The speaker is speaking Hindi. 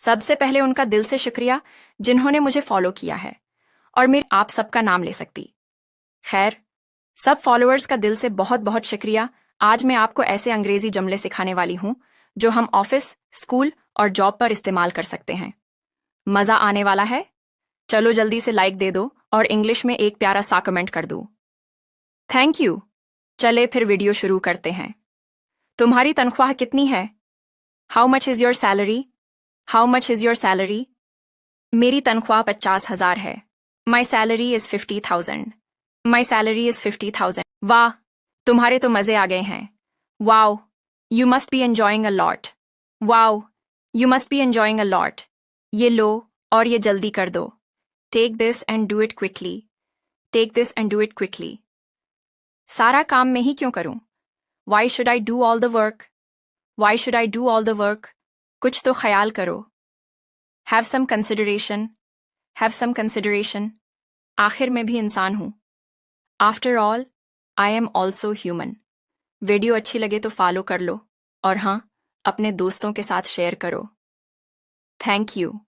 सबसे पहले उनका दिल से शुक्रिया जिन्होंने मुझे फॉलो किया है, और मैं आप सबका नाम ले सकती। खैर, सब फॉलोअर्स का दिल से बहुत बहुत शुक्रिया। आज मैं आपको ऐसे अंग्रेजी जुमले सिखाने वाली हूँ जो हम ऑफिस, स्कूल और जॉब पर इस्तेमाल कर सकते हैं। मजा आने वाला है? चलो जल्दी से लाइक दे दो और इंग्लिश में एक प्यारा सा कमेंट कर दो। Thank you. चले फिर वीडियो शुरू करते हैं। तुम्हारी तनख्वाह कितनी है? How much is your salary? How much is your salary? मेरी तनख्वाह 50,000 है। My salary is 50,000। My salary is 50,000। वाह, तुम्हारे तो मजे आ गए हैं। Wow, you must be enjoying a lot. Wow, you must be enjoying a lot. ये लो और ये जल्दी कर दो। Take this and do it quickly. Take this and do it quickly. सारा काम मैं ही क्यों करूं? Why should I do all the work? Why should I do all the work? कुछ तो ख्याल करो। Have some consideration. Have some consideration. आखिर मैं भी इंसान हूं। After all, I am also human. Video अच्छी लगे तो फॉलो कर लो, और हाँ, अपने दोस्तों के साथ शेयर करो। Thank you.